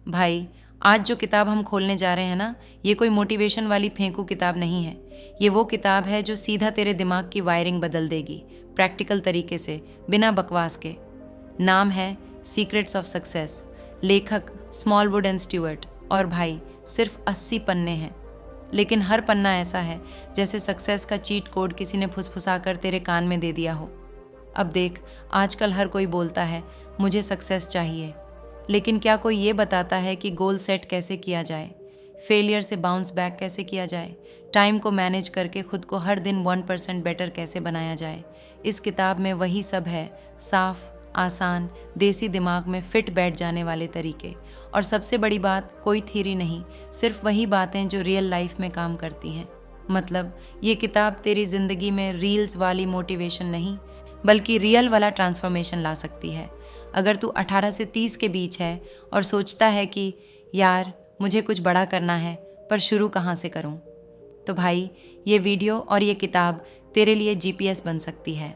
भाई, आज जो किताब हम खोलने जा रहे हैं ना, ये कोई मोटिवेशन वाली फेंकू किताब नहीं है। ये वो किताब है जो सीधा तेरे दिमाग की वायरिंग बदल देगी, प्रैक्टिकल तरीके से, बिना बकवास के। नाम है सीक्रेट्स ऑफ सक्सेस, लेखक स्मॉलवुड एंड स्टीवर्ट। और भाई, सिर्फ 80 पन्ने हैं, लेकिन हर पन्ना ऐसा है जैसे सक्सेस का चीट कोड किसी ने फुसफुसाकर तेरे कान में दे दिया हो। अब देख, आजकल हर कोई बोलता है मुझे सक्सेस चाहिए, लेकिन क्या कोई ये बताता है कि गोल सेट कैसे किया जाए, फेलियर से बाउंस बैक कैसे किया जाए, टाइम को मैनेज करके खुद को हर दिन 1% बेटर कैसे बनाया जाए। इस किताब में वही सब है, साफ, आसान, देसी दिमाग में फिट बैठ जाने वाले तरीके। और सबसे बड़ी बात, कोई थ्योरी नहीं, सिर्फ वही बातें जो रियल लाइफ में काम करती हैं। मतलब ये किताब तेरी ज़िंदगी में रील्स वाली मोटिवेशन नहीं, बल्कि रियल वाला ट्रांसफॉर्मेशन ला सकती है। अगर तू 18 से 30 के बीच है और सोचता है कि यार मुझे कुछ बड़ा करना है, पर शुरू कहाँ से करूँ, तो भाई ये वीडियो और ये किताब तेरे लिए जीपीएस बन सकती है।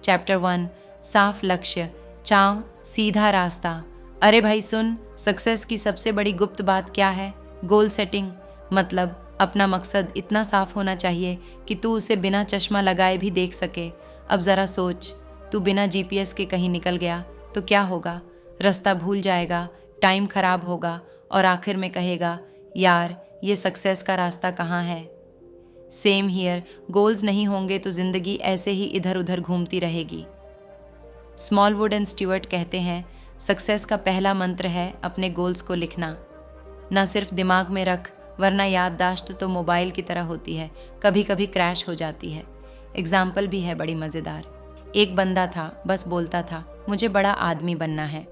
चैप्टर 1, साफ लक्ष्य, चाव, सीधा रास्ता। अरे भाई सुन, सक्सेस की सबसे बड़ी गुप्त बात क्या है? Goal setting. मतलब अपना मकसद इतना साफ होना चाहिए कि तू उसे बिना चश्मा लगाए भी देख सके। अब ज़रा सोच, तू बिना जीपीएस के कहीं निकल गया तो क्या होगा? रास्ता भूल जाएगा, टाइम खराब होगा और आखिर में कहेगा यार ये सक्सेस का रास्ता कहाँ है। सेम हियर, गोल्स नहीं होंगे तो ज़िंदगी ऐसे ही इधर उधर घूमती रहेगी। स्मॉलवुड एंड स्टीवर्ट कहते हैं सक्सेस का पहला मंत्र है अपने गोल्स को लिखना। ना सिर्फ दिमाग में रख, वरना याददाश्त तो मोबाइल की तरह होती है, कभी कभी क्रैश हो जाती है। एग्जाम्पल भी है बड़ी मज़ेदार। एक बंदा था, बस बोलता था मुझे बड़ा आदमी बनना है,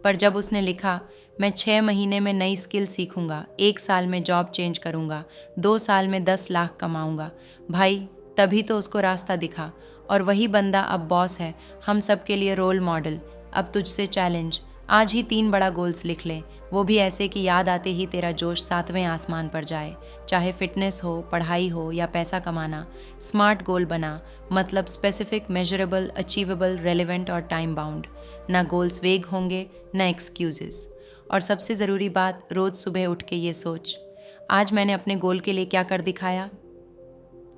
पर जब उसने लिखा मैं 6 महीने में नई स्किल सीखूंगा, 1 साल में जॉब चेंज करूंगा, 2 साल में 10 लाख कमाऊंगा, भाई तभी तो उसको रास्ता दिखा। और वही बंदा अब बॉस है, हम सब के लिए रोल मॉडल। अब तुझसे चैलेंज, आज ही 3 बड़ा गोल्स लिख ले, वो भी ऐसे कि याद आते ही तेरा जोश 7वें आसमान पर जाए। चाहे फिटनेस हो, पढ़ाई हो या पैसा कमाना, स्मार्ट गोल बना, मतलब स्पेसिफिक, मेजरेबल, अचीवेबल, रेलेवेंट और टाइम बाउंड। ना गोल्स वेग होंगे, ना एक्सक्यूजेस। और सबसे ज़रूरी बात, रोज़ सुबह उठ के ये सोच, आज मैंने अपने गोल के लिए क्या कर दिखाया।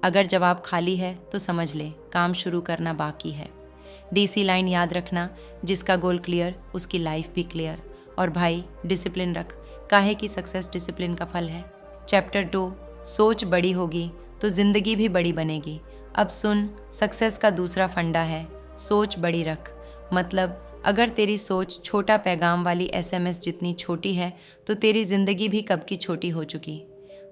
अगर जवाब खाली है तो समझ ले काम शुरू करना बाकी है। डीसी लाइन याद रखना, जिसका गोल क्लियर उसकी लाइफ भी क्लियर। और भाई डिसिप्लिन रख, काहे की सक्सेस डिसिप्लिन का फल है। चैप्टर 2, सोच बड़ी होगी तो ज़िंदगी भी बड़ी बनेगी। अब सुन, सक्सेस का दूसरा फंडा है सोच बड़ी रख। मतलब अगर तेरी सोच छोटा पैगाम वाली एसएमएस जितनी छोटी है तो तेरी ज़िंदगी भी कब की छोटी हो चुकी।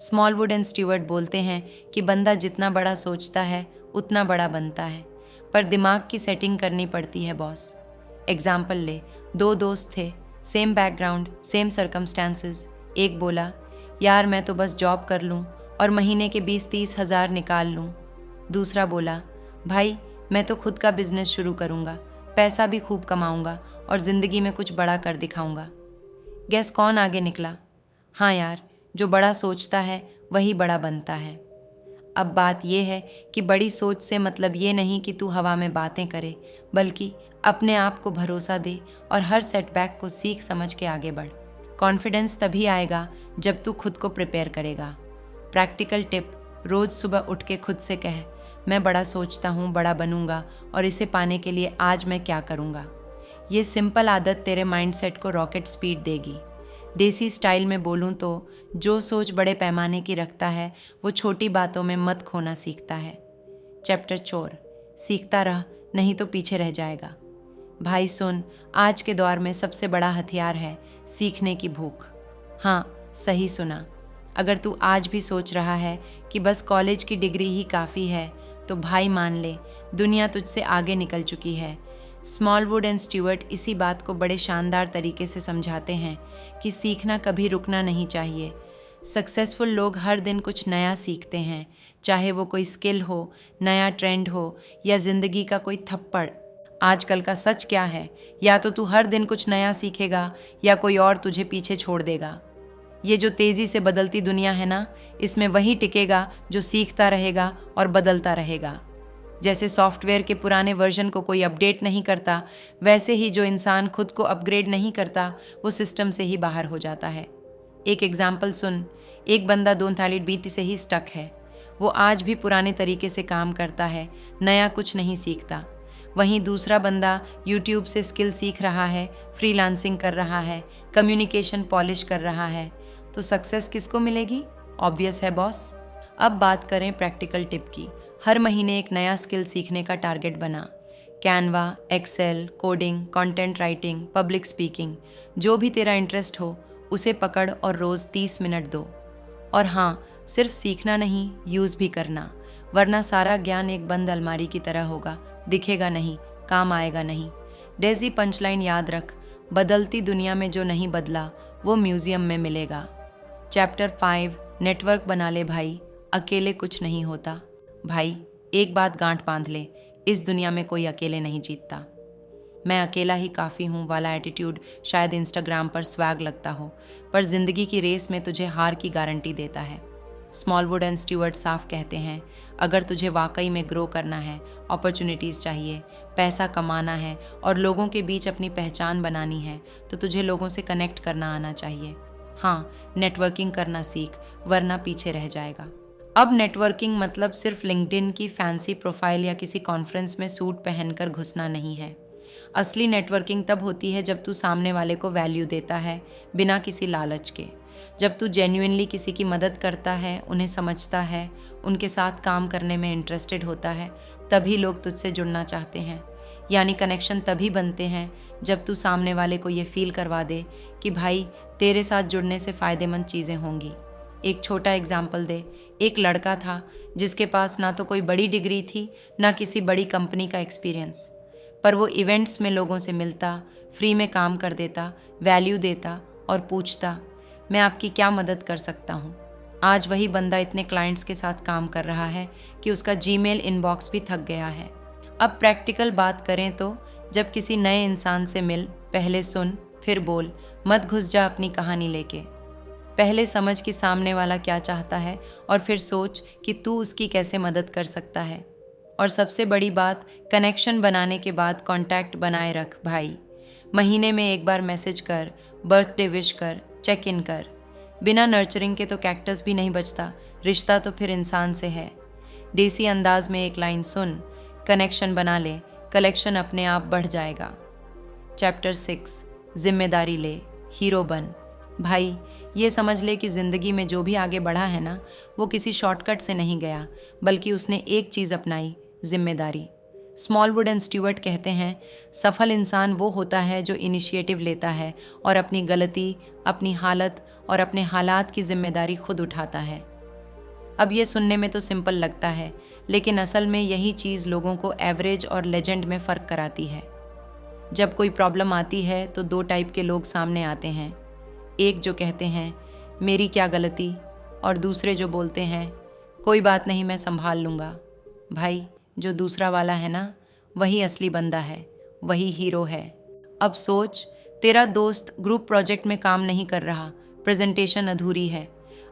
स्मॉलवुड एंड स्टीवर्ट बोलते हैं कि बंदा जितना बड़ा सोचता है उतना बड़ा बनता है, पर दिमाग की सेटिंग करनी पड़ती है बॉस। एग्जाम्पल ले, 2 दोस्त थे, सेम बैकग्राउंड, सेम सर्कमस्टांसेस। एक बोला यार मैं तो बस जॉब कर लूँ और महीने के 20-30 हज़ार निकाल लूँ। दूसरा बोला भाई मैं तो खुद का बिजनेस शुरू करूँगा, पैसा भी खूब कमाऊँगा और ज़िंदगी में कुछ बड़ा कर दिखाऊँगा। गैस कौन आगे निकला? हाँ यार, जो बड़ा सोचता है वही बड़ा बनता है। अब बात यह है कि बड़ी सोच से मतलब ये नहीं कि तू हवा में बातें करे, बल्कि अपने आप को भरोसा दे और हर सेटबैक को सीख समझ के आगे बढ़। कॉन्फिडेंस तभी आएगा जब तू खुद को प्रिपेयर करेगा। प्रैक्टिकल टिप, रोज़ सुबह उठ के खुद से कह मैं बड़ा सोचता हूँ, बड़ा बनूंगा और इसे पाने के लिए आज मैं क्या करूँगा। ये सिंपल आदत तेरे माइंडसेट को रॉकेट स्पीड देगी। देसी स्टाइल में बोलूँ तो जो सोच बड़े पैमाने की रखता है वो छोटी बातों में मत खोना सीखता है। चैप्टर 4, सीखता रह नहीं तो पीछे रह जाएगा। भाई सुन, आज के दौर में सबसे बड़ा हथियार है सीखने की भूख। हाँ सही सुना। अगर तू आज भी सोच रहा है कि बस कॉलेज की डिग्री ही काफ़ी है, तो भाई मान ले दुनिया तुझसे आगे निकल चुकी है। स्मॉलवुड एंड स्टीवर्ट इसी बात को बड़े शानदार तरीके से समझाते हैं कि सीखना कभी रुकना नहीं चाहिए। सक्सेसफुल लोग हर दिन कुछ नया सीखते हैं, चाहे वो कोई स्किल हो, नया ट्रेंड हो या ज़िंदगी का कोई थप्पड़। आजकल का सच क्या है, या तो तू हर दिन कुछ नया सीखेगा या कोई और तुझे पीछे छोड़ देगा। ये जो तेज़ी से बदलती दुनिया है ना, इसमें वही टिकेगा जो सीखता रहेगा और बदलता रहेगा। जैसे सॉफ्टवेयर के पुराने वर्जन को कोई अपडेट नहीं करता, वैसे ही जो इंसान खुद को अपग्रेड नहीं करता वो सिस्टम से ही बाहर हो जाता है। एक एग्जाम्पल सुन। एक बंदा 2020 से ही स्टक है। वो आज भी पुराने तरीके से काम करता है, नया कुछ नहीं सीखता। वहीं दूसरा बंदा यूट्यूब से स्किल सीख रहा है, फ्रीलांसिंग कर रहा है, कम्युनिकेशन पॉलिश कर रहा है। तो सक्सेस किसको मिलेगी? ऑब्वियस है बॉस। अब बात करें प्रैक्टिकल टिप की। हर महीने एक नया स्किल सीखने का टारगेट बना। Canva, Excel, coding, content writing, public speaking, जो भी तेरा इंटरेस्ट हो उसे पकड़ और रोज़ 30 मिनट दो। और हाँ, सिर्फ सीखना नहीं, यूज़ भी करना, वरना सारा ज्ञान एक बंद अलमारी की तरह होगा, दिखेगा नहीं, काम आएगा नहीं। डेजी पंचलाइन याद रख, बदलती दुनिया में जो नहीं बदला वो म्यूज़ियम में मिलेगा। चैप्टर 5, नेटवर्क बना ले भाई, अकेले कुछ नहीं होता। भाई, एक बात गांठ बांध ले, इस दुनिया में कोई अकेले नहीं जीतता। मैं अकेला ही काफ़ी हूँ वाला एटीट्यूड शायद इंस्टाग्राम पर स्वैग लगता हो, पर ज़िंदगी की रेस में तुझे हार की गारंटी देता है। स्मॉलवुड एंड स्टीवर्ट साफ कहते हैं, अगर तुझे वाकई में ग्रो करना है, अपॉर्चुनिटीज़ चाहिए, पैसा कमाना है और लोगों के बीच अपनी पहचान बनानी है, तो तुझे लोगों से कनेक्ट करना आना चाहिए। हाँ, नेटवर्किंग करना सीख, वरना पीछे रह जाएगा। अब नेटवर्किंग मतलब सिर्फ लिंक्डइन की फैंसी प्रोफाइल या किसी कॉन्फ्रेंस में सूट पहनकर घुसना नहीं है। असली नेटवर्किंग तब होती है जब तू सामने वाले को वैल्यू देता है, बिना किसी लालच के। जब तू जेन्युइनली किसी की मदद करता है, उन्हें समझता है, उनके साथ काम करने में इंटरेस्टेड होता है, तभी लोग तुझसे जुड़ना चाहते हैं। यानी कनेक्शन तभी बनते हैं जब तू सामने वाले को ये फील करवा दे कि भाई, तेरे साथ जुड़ने से फ़ायदेमंद चीज़ें होंगी। एक छोटा एग्जाम्पल दे। एक लड़का था जिसके पास ना तो कोई बड़ी डिग्री थी, ना किसी बड़ी कंपनी का एक्सपीरियंस, पर वो इवेंट्स में लोगों से मिलता, फ्री में काम कर देता, वैल्यू देता और पूछता, मैं आपकी क्या मदद कर सकता हूँ। आज वही बंदा इतने क्लाइंट्स के साथ काम कर रहा है कि उसका जीमेल इनबॉक्स भी थक गया है। अब प्रैक्टिकल बात करें तो जब किसी नए इंसान से मिल, पहले सुन फिर बोल, मत घुस जा अपनी कहानी लेके। पहले समझ कि सामने वाला क्या चाहता है और फिर सोच कि तू उसकी कैसे मदद कर सकता है। और सबसे बड़ी बात, कनेक्शन बनाने के बाद कांटेक्ट बनाए रख भाई। महीने में एक बार मैसेज कर, बर्थडे विश कर, चेक इन कर। बिना नर्चरिंग के तो कैक्टस भी नहीं बचता, रिश्ता तो फिर इंसान से है। देसी अंदाज में एक लाइन सुन, कनेक्शन बना ले, कलेक्शन अपने आप बढ़ जाएगा। चैप्टर 6, जिम्मेदारी ले, हीरो बन। भाई, ये समझ ले कि ज़िंदगी में जो भी आगे बढ़ा है ना, वो किसी शॉर्टकट से नहीं गया, बल्कि उसने एक चीज़ अपनाई, जिम्मेदारी। स्मॉलवुड एंड स्टीवर्ट कहते हैं, सफल इंसान वो होता है जो इनिशिएटिव लेता है और अपनी गलती, अपनी हालत और अपने हालात की जिम्मेदारी खुद उठाता है। अब ये सुनने में तो सिंपल लगता है, लेकिन असल में यही चीज़ लोगों को एवरेज और लेजेंड में फ़र्क कराती है। जब कोई प्रॉब्लम आती है तो दो टाइप के लोग सामने आते हैं। एक जो कहते हैं मेरी क्या गलती, और दूसरे जो बोलते हैं कोई बात नहीं, मैं संभाल लूँगा। भाई, जो दूसरा वाला है ना, वही असली बंदा है, वही हीरो है। अब सोच, तेरा दोस्त ग्रुप प्रोजेक्ट में काम नहीं कर रहा, प्रेजेंटेशन अधूरी है।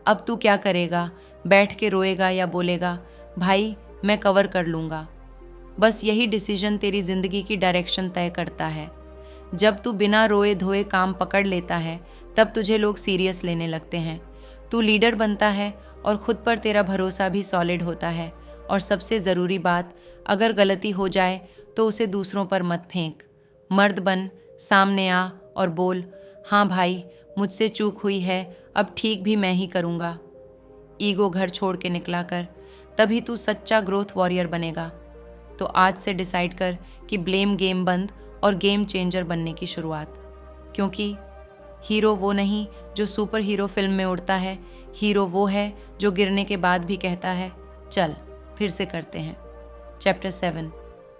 अब तू क्या करेगा? बैठ के रोएगा या बोलेगा भाई मैं कवर कर लूँगा? बस यही डिसीजन तेरी ज़िंदगी की डायरेक्शन तय करता है। जब तू बिना रोए धोए काम पकड़ लेता है, तब तुझे लोग सीरियस लेने लगते हैं। तू लीडर बनता है और खुद पर तेरा भरोसा भी सॉलिड होता है। और सबसे ज़रूरी बात, अगर गलती हो जाए तो उसे दूसरों पर मत फेंक। मर्द बन, सामने आ और बोल, हाँ भाई मुझसे चूक हुई है, अब ठीक भी मैं ही करूँगा। ईगो घर छोड़ के निकला कर, तभी तू सच्चा ग्रोथ वॉरियर बनेगा। तो आज से डिसाइड कर कि ब्लेम गेम बंद और गेम चेंजर बनने की शुरुआत। क्योंकि हीरो वो नहीं जो सुपर हीरो फिल्म में उड़ता है, हीरो वो है जो गिरने के बाद भी कहता है चल फिर से करते हैं। चैप्टर 7,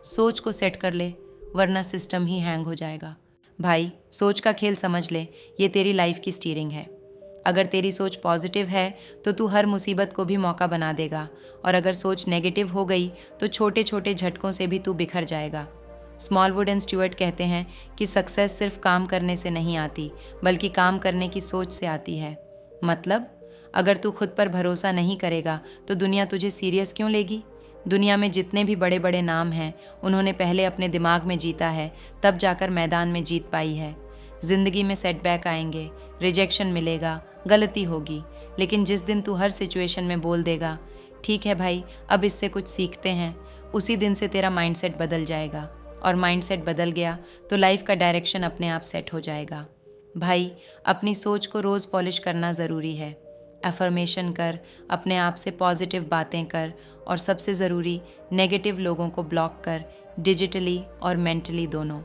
सोच को सेट कर ले, वरना सिस्टम ही हैंग हो जाएगा। भाई, सोच का खेल समझ ले, ये तेरी लाइफ की स्टीयरिंग है। अगर तेरी सोच पॉजिटिव है तो तू हर मुसीबत को भी मौका बना देगा, और अगर सोच नेगेटिव हो गई तो छोटे छोटे झटकों से भी तू बिखर जाएगा। स्मॉलवुड एंड स्टीवर्ट कहते हैं कि सक्सेस सिर्फ काम करने से नहीं आती, बल्कि काम करने की सोच से आती है। मतलब, अगर तू खुद पर भरोसा नहीं करेगा तो दुनिया तुझे सीरियस क्यों लेगी? दुनिया में जितने भी बड़े बड़े नाम हैं, उन्होंने पहले अपने दिमाग में जीता है, तब जाकर मैदान में जीत पाई है। जिंदगी में सेटबैक आएंगे, रिजेक्शन मिलेगा, गलती होगी, लेकिन जिस दिन तू हर सिचुएशन में बोल देगा, ठीक है भाई, अब इससे कुछ सीखते हैं, उसी दिन से तेरा माइंडसेट बदल जाएगा। और माइंडसेट बदल गया तो लाइफ का डायरेक्शन अपने आप सेट हो जाएगा। भाई, अपनी सोच को रोज़ पॉलिश करना ज़रूरी है। अफर्मेशन कर, अपने आप से पॉजिटिव बातें कर, और सबसे ज़रूरी, नेगेटिव लोगों को ब्लॉक कर, डिजिटली और मेंटली दोनों।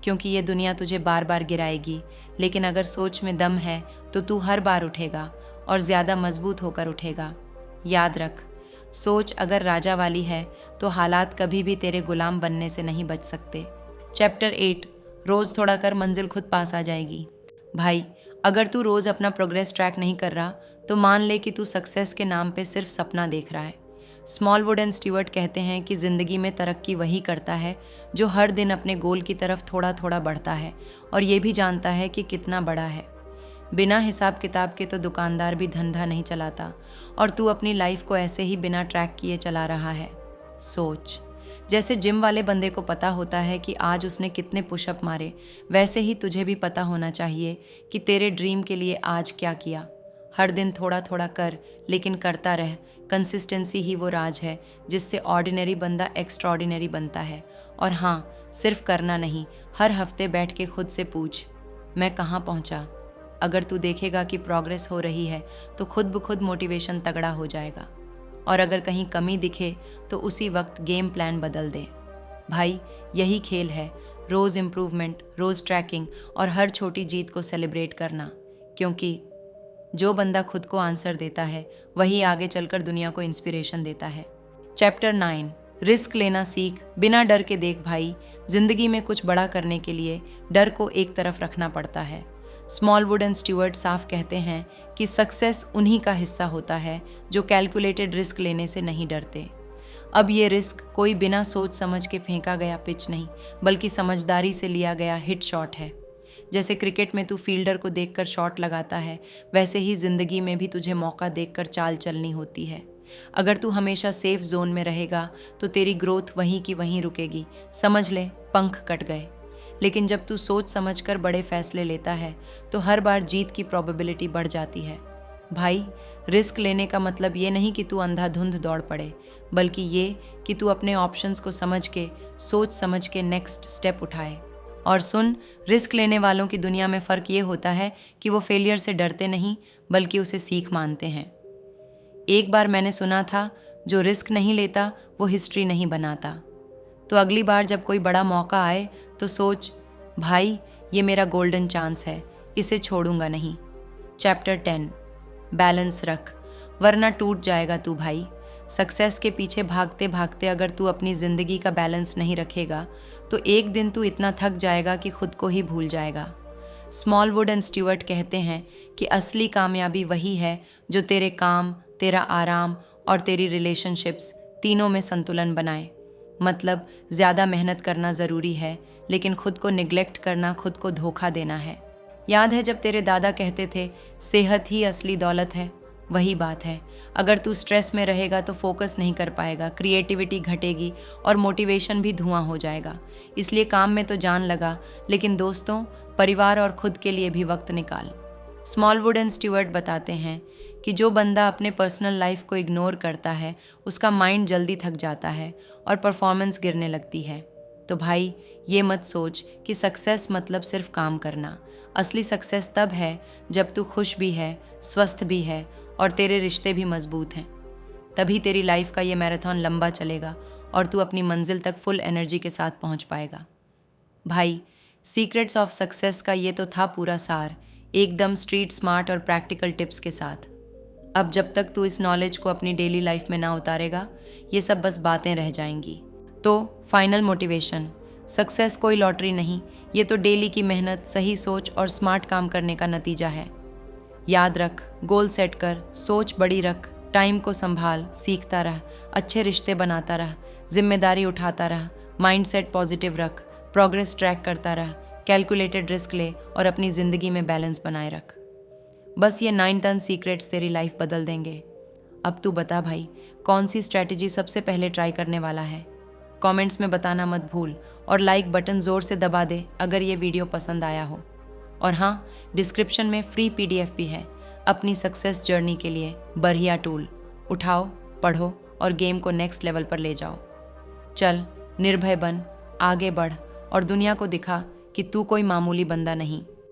क्योंकि ये दुनिया तुझे बार बार गिराएगी, लेकिन अगर सोच में दम है तो तू हर बार उठेगा और ज़्यादा मजबूत होकर उठेगा। याद रख, सोच अगर राजा वाली है तो हालात कभी भी तेरे गुलाम बनने से नहीं बच सकते। चैप्टर 8, रोज़ थोड़ा कर मंजिल खुद पास आ जाएगी। भाई, अगर तू रोज़ अपना प्रोग्रेस ट्रैक नहीं कर रहा तो मान ले कि तू सक्सेस के नाम पे सिर्फ सपना देख रहा है। स्मॉलवुड एंड स्टीवर्ट कहते हैं कि ज़िंदगी में तरक्की वही करता है जो हर दिन अपने गोल की तरफ थोड़ा थोड़ा बढ़ता है और ये भी जानता है कि कितना बड़ा है। बिना हिसाब किताब के तो दुकानदार भी धंधा नहीं चलाता, और तू अपनी लाइफ को ऐसे ही बिना ट्रैक किए चला रहा है। सोच, जैसे जिम वाले बंदे को पता होता है कि आज उसने कितने पुशअप मारे, वैसे ही तुझे भी पता होना चाहिए कि तेरे ड्रीम के लिए आज क्या किया। हर दिन थोड़ा थोड़ा कर, लेकिन करता रह। कंसिस्टेंसी ही वो राज है जिससे ऑर्डिनरी बंदा एक्स्ट्राऑर्डिनरी बनता है। और हाँ, सिर्फ करना नहीं, हर हफ्ते बैठ के खुद से पूछ, मैं कहाँ पहुँचा। अगर तू देखेगा कि प्रोग्रेस हो रही है तो खुद ब खुद मोटिवेशन तगड़ा हो जाएगा, और अगर कहीं कमी दिखे तो उसी वक्त गेम प्लान बदल दे। भाई, यही खेल है, रोज़ इम्प्रूवमेंट, रोज़ ट्रैकिंग और हर छोटी जीत को सेलिब्रेट करना। क्योंकि जो बंदा खुद को आंसर देता है वही आगे चलकर दुनिया को इंस्पिरेशन देता है। चैप्टर 9, रिस्क लेना सीख, बिना डर के देख। भाई, जिंदगी में कुछ बड़ा करने के लिए डर को एक तरफ रखना पड़ता है। स्मॉलवुड एंड स्टीवर्ट साफ कहते हैं कि सक्सेस उन्हीं का हिस्सा होता है जो कैलकुलेटेड रिस्क लेने से नहीं डरते। अब ये रिस्क कोई बिना सोच समझ के फेंका गया पिच नहीं, बल्कि समझदारी से लिया गया हिट शॉट है। जैसे क्रिकेट में तू फील्डर को देखकर शॉट लगाता है, वैसे ही ज़िंदगी में भी तुझे मौका देखकर चाल चलनी होती है। अगर तू हमेशा सेफ जोन में रहेगा तो तेरी ग्रोथ वहीं की वहीं रुकेगी। समझ ले, पंख कट गए। लेकिन जब तू सोच समझकर बड़े फैसले लेता है तो हर बार जीत की प्रोबेबिलिटी बढ़ जाती है। भाई, रिस्क लेने का मतलब ये नहीं कि तू अंधाधुंध दौड़ पड़े, बल्कि ये कि तू अपने ऑप्शंस को समझ के, सोच समझ के नेक्स्ट स्टेप उठाए। और सुन, रिस्क लेने वालों की दुनिया में फ़र्क ये होता है कि वो फेलियर से डरते नहीं, बल्कि उसे सीख मानते हैं। एक बार मैंने सुना था, जो रिस्क नहीं लेता वो हिस्ट्री नहीं बनाता। तो अगली बार जब कोई बड़ा मौका आए तो सोच, भाई, ये मेरा गोल्डन चांस है, इसे छोड़ूंगा नहीं। चैप्टर 10, बैलेंस रख, वरना टूट जाएगा तू। भाई, सक्सेस के पीछे भागते भागते अगर तू अपनी ज़िंदगी का बैलेंस नहीं रखेगा तो एक दिन तू इतना थक जाएगा कि खुद को ही भूल जाएगा। स्मॉलवुड एंड स्टीवर्ट कहते हैं कि असली कामयाबी वही है जो तेरे काम, तेरा आराम और तेरी रिलेशनशिप्स तीनों में संतुलन बनाए। मतलब, ज़्यादा मेहनत करना ज़रूरी है, लेकिन खुद को निगलेक्ट करना खुद को धोखा देना है। याद है जब तेरे दादा कहते थे, सेहत ही असली दौलत है? वही बात है। अगर तू स्ट्रेस में रहेगा तो फोकस नहीं कर पाएगा, क्रिएटिविटी घटेगी और मोटिवेशन भी धुआं हो जाएगा। इसलिए काम में तो जान लगा, लेकिन दोस्तों, परिवार और खुद के लिए भी वक्त निकाल। स्मॉलवुड एंड स्टीवर्ट बताते हैं कि जो बंदा अपने पर्सनल लाइफ को इग्नोर करता है उसका माइंड जल्दी थक जाता है और परफॉर्मेंस गिरने लगती है। तो भाई, ये मत सोच कि सक्सेस मतलब सिर्फ काम करना। असली सक्सेस तब है जब तू खुश भी है, स्वस्थ भी है और तेरे रिश्ते भी मजबूत हैं। तभी तेरी लाइफ का ये मैराथन लंबा चलेगा और तू अपनी मंजिल तक फुल एनर्जी के साथ पहुंच पाएगा। भाई, सीक्रेट्स ऑफ सक्सेस का ये तो था पूरा सार, एकदम स्ट्रीट स्मार्ट और प्रैक्टिकल टिप्स के साथ। अब जब तक तू इस नॉलेज को अपनी डेली लाइफ में ना उतारेगा, ये सब बस बातें रह जाएंगी। तो फाइनल मोटिवेशन, सक्सेस कोई लॉटरी नहीं, ये तो डेली की मेहनत, सही सोच और स्मार्ट काम करने का नतीजा है। याद रख, गोल सेट कर, सोच बड़ी रख, टाइम को संभाल, सीखता रह, अच्छे रिश्ते बनाता रह, जिम्मेदारी उठाता रह, माइंडसेट पॉजिटिव रख, प्रोग्रेस ट्रैक करता रह, कैलकुलेटेड रिस्क ले और अपनी ज़िंदगी में बैलेंस बनाए रख। बस ये 9 टन सीक्रेट्स तेरी लाइफ बदल देंगे। अब तू बता भाई, कौन सी स्ट्रैटेजी सबसे पहले ट्राई करने वाला है? कमेंट्स में बताना मत भूल और लाइक बटन ज़ोर से दबा दे अगर ये वीडियो पसंद आया हो। और हाँ, डिस्क्रिप्शन में फ्री PDF भी है अपनी सक्सेस जर्नी के लिए बढ़िया टूल। उठाओ, पढ़ो और गेम को नेक्स्ट लेवल पर ले जाओ। चल, निर्भय बन, आगे बढ़ और दुनिया को दिखा कि तू कोई मामूली बंदा नहीं।